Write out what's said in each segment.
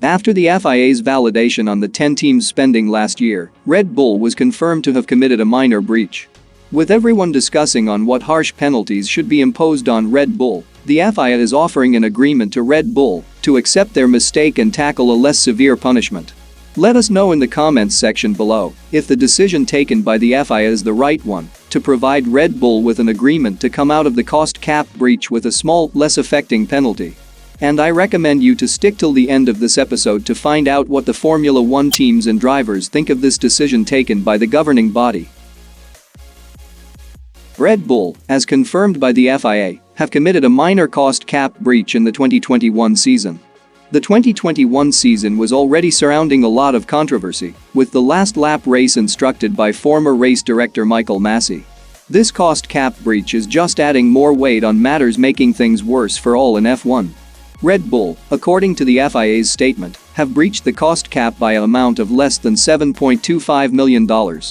After the FIA's validation on the 10 teams' spending last year, Red Bull was confirmed to have committed a minor breach. With everyone discussing on what harsh penalties should be imposed on Red Bull, the FIA is offering an agreement to Red Bull to accept their mistake and tackle a less severe punishment. Let us know in the comments section below if the decision taken by the FIA is the right one to provide Red Bull with an agreement to come out of the cost cap breach with a small, less affecting penalty. And I recommend you to stick till the end of this episode to find out what the Formula 1 teams and drivers think of this decision taken by the governing body. Red Bull, as confirmed by the FIA, have committed a minor cost cap breach in the 2021 season. The 2021 season was already surrounding a lot of controversy, with the last lap race instructed by former race director Michael Massi. This cost cap breach is just adding more weight on matters, making things worse for all in F1. Red Bull, according to the FIA's statement, have breached the cost cap by an amount of less than $7.25 million.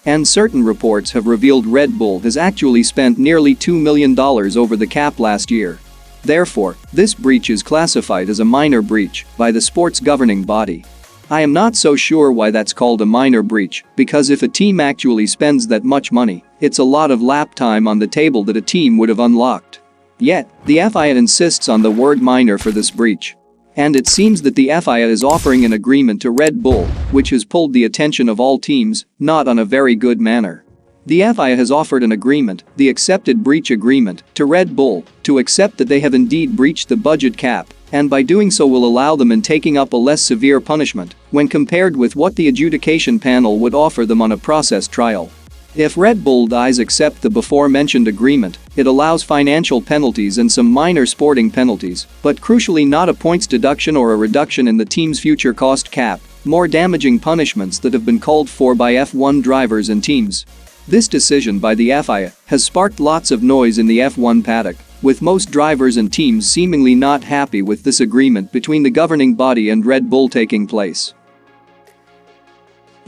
And certain reports have revealed Red Bull has actually spent nearly $2 million over the cap last year. Therefore, this breach is classified as a minor breach by the sport's governing body. I am not so sure why that's called a minor breach, because if a team actually spends that much money, it's a lot of lap time on the table that a team would have unlocked. Yet, the FIA insists on the word minor for this breach. And it seems that the FIA is offering an agreement to Red Bull, which has pulled the attention of all teams, not on a very good manner. The FIA has offered an agreement, the accepted breach agreement, to Red Bull to accept that they have indeed breached the budget cap, and by doing so will allow them in taking up a less severe punishment when compared with what the adjudication panel would offer them on a process trial. If Red Bull does accept the before-mentioned agreement, it allows financial penalties and some minor sporting penalties, but crucially not a points deduction or a reduction in the team's future cost cap, more damaging punishments that have been called for by F1 drivers and teams. This decision by the FIA has sparked lots of noise in the F1 paddock, with most drivers and teams seemingly not happy with this agreement between the governing body and Red Bull taking place.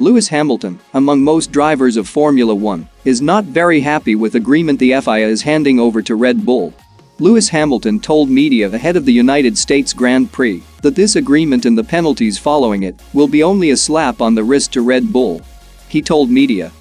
Lewis Hamilton, among most drivers of Formula 1, is not very happy with the agreement the FIA is handing over to Red Bull. Lewis Hamilton told media ahead of the United States Grand Prix that this agreement and the penalties following it will be only a slap on the wrist to Red Bull. He told media,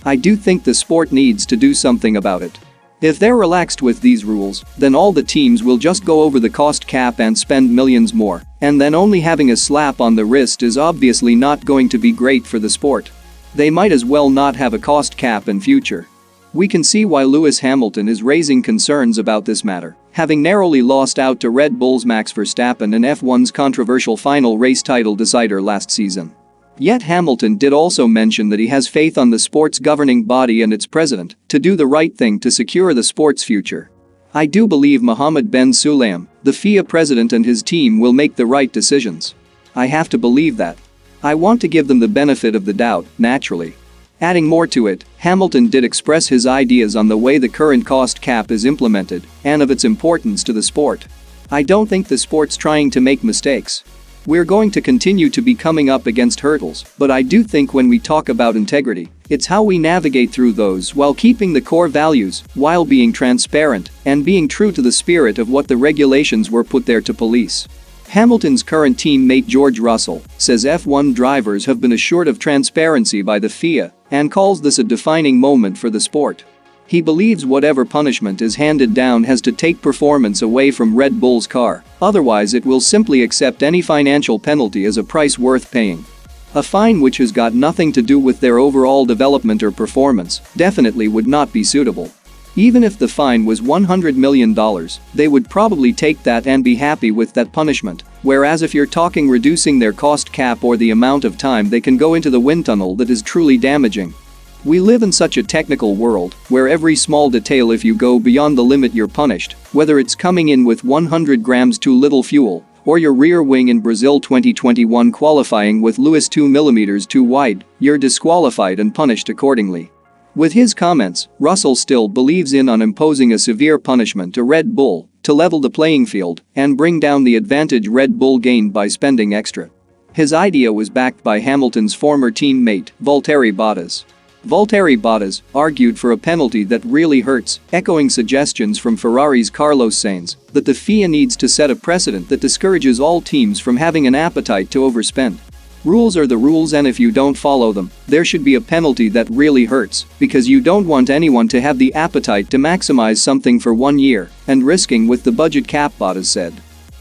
"I do think the sport needs to do something about it. If they're relaxed with these rules, then all the teams will just go over the cost cap and spend millions more, and then only having a slap on the wrist is obviously not going to be great for the sport. They might as well not have a cost cap in future." We can see why Lewis Hamilton is raising concerns about this matter, having narrowly lost out to Red Bull's Max Verstappen in F1's controversial final race title decider last season. Yet Hamilton did also mention that he has faith on the sport's governing body and its president to do the right thing to secure the sport's future. "I do believe Mohammed Ben Sulayem, the FIA president, and his team will make the right decisions. I have to believe that. I want to give them the benefit of the doubt, naturally." Adding more to it, Hamilton did express his ideas on the way the current cost cap is implemented and of its importance to the sport. "I don't think the sport's trying to make mistakes. We're going to continue to be coming up against hurdles, but I do think when we talk about integrity, it's how we navigate through those while keeping the core values, while being transparent and being true to the spirit of what the regulations were put there to police." Hamilton's current teammate George Russell says F1 drivers have been assured of transparency by the FIA and calls this a defining moment for the sport. He believes whatever punishment is handed down has to take performance away from Red Bull's car, otherwise it will simply accept any financial penalty as a price worth paying. A fine which has got nothing to do with their overall development or performance definitely would not be suitable. Even if the fine was $100 million, they would probably take that and be happy with that punishment, whereas if you're talking reducing their cost cap or the amount of time they can go into the wind tunnel, that is truly damaging. We live in such a technical world where every small detail, if you go beyond the limit, you're punished, whether it's coming in with 100 grams too little fuel or your rear wing in Brazil 2021 qualifying with Lewis 2mm too wide, you're disqualified and punished accordingly. With his comments, Russell still believes in on imposing a severe punishment to Red Bull to level the playing field and bring down the advantage Red Bull gained by spending extra. His idea was backed by Hamilton's former teammate, Valtteri Bottas. Valtteri Bottas argued for a penalty that really hurts, echoing suggestions from Ferrari's Carlos Sainz that the FIA needs to set a precedent that discourages all teams from having an appetite to overspend. Rules are the rules, and if you don't follow them, there should be a penalty that really hurts, because you don't want anyone to have the appetite to maximize something for 1 year and risking with the budget cap, Bottas said.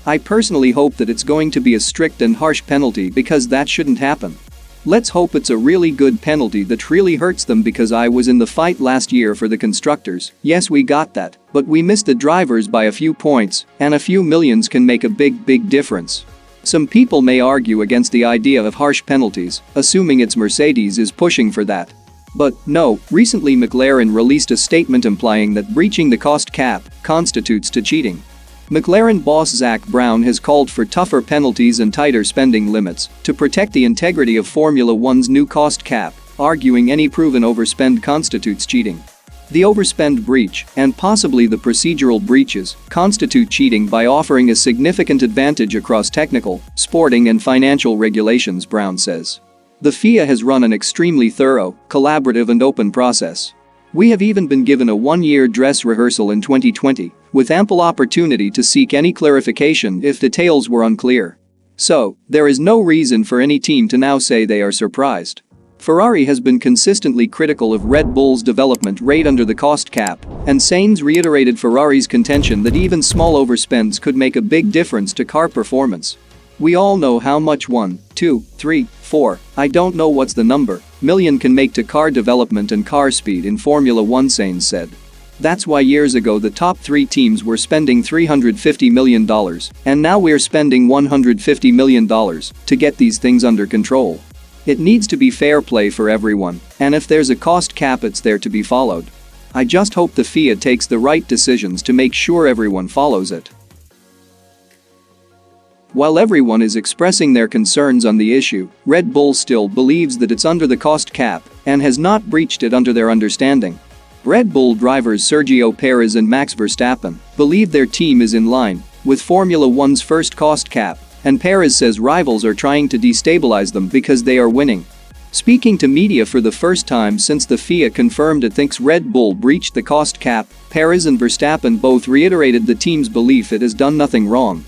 I personally hope that it's going to be a strict and harsh penalty because that shouldn't happen. Let's hope it's a really good penalty that really hurts them, because I was in the fight last year for the constructors. Yes, we got that, but we missed the drivers by a few points, and a few millions can make a big difference. Some people may argue against the idea of harsh penalties, assuming it's Mercedes is pushing for that. But no, recently McLaren released a statement implying that breaching the cost cap constitutes to cheating. McLaren boss Zak Brown has called for tougher penalties and tighter spending limits to protect the integrity of Formula One's new cost cap, arguing any proven overspend constitutes cheating. The overspend breach, and possibly the procedural breaches, constitute cheating by offering a significant advantage across technical, sporting and financial regulations, Brown says. The FIA has run an extremely thorough, collaborative and open process. We have even been given a 1-year dress rehearsal in 2020, with ample opportunity to seek any clarification if details were unclear. So, there is no reason for any team to now say they are surprised. Ferrari has been consistently critical of Red Bull's development rate under the cost cap, and Sainz reiterated Ferrari's contention that even small overspends could make a big difference to car performance. We all know how much 1, 2, 3, 4, I don't know what's the number, million can make to car development and car speed in Formula One, Sainz said. That's why years ago the top 3 teams were spending $350 million, and now we're spending $150 million to get these things under control. It needs to be fair play for everyone, and if there's a cost cap, it's there to be followed. I just hope the FIA takes the right decisions to make sure everyone follows it. While everyone is expressing their concerns on the issue, Red Bull still believes that it's under the cost cap and has not breached it under their understanding. Red Bull drivers Sergio Perez and Max Verstappen believe their team is in line with Formula One's first cost cap, and Perez says rivals are trying to destabilize them because they are winning. Speaking to media for the first time since the FIA confirmed it thinks Red Bull breached the cost cap, Perez and Verstappen both reiterated the team's belief it has done nothing wrong.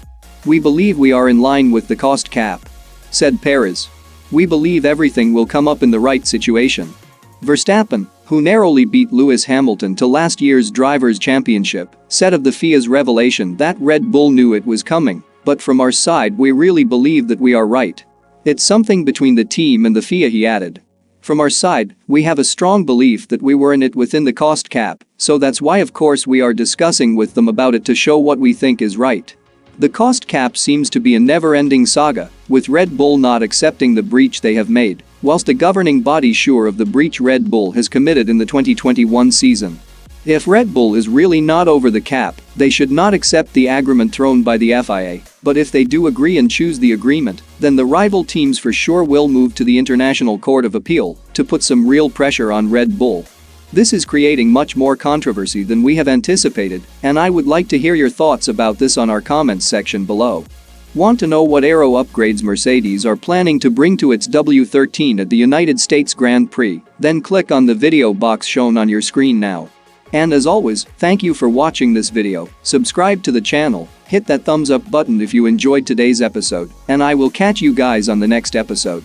We believe we are in line with the cost cap, said Perez. We believe everything will come up in the right situation. Verstappen, who narrowly beat Lewis Hamilton to last year's Drivers' Championship, said of the FIA's revelation that Red Bull knew it was coming, but from our side we really believe that we are right. It's something between the team and the FIA, he added. From our side, we have a strong belief that we were in it within the cost cap, so that's why of course we are discussing with them about it to show what we think is right. The cost cap seems to be a never-ending saga, with Red Bull not accepting the breach they have made, whilst the governing body sure of the breach Red Bull has committed in the 2021 season. If Red Bull is really not over the cap, they should not accept the agreement thrown by the FIA, but if they do agree and choose the agreement, then the rival teams for sure will move to the International Court of Appeal to put some real pressure on Red Bull. This is creating much more controversy than we have anticipated, and I would like to hear your thoughts about this on our comments section below. Want to know what aero upgrades Mercedes are planning to bring to its W13 at the United States Grand Prix? Then click on the video box shown on your screen now. And as always, thank you for watching this video, subscribe to the channel, hit that thumbs up button if you enjoyed today's episode, and I will catch you guys on the next episode.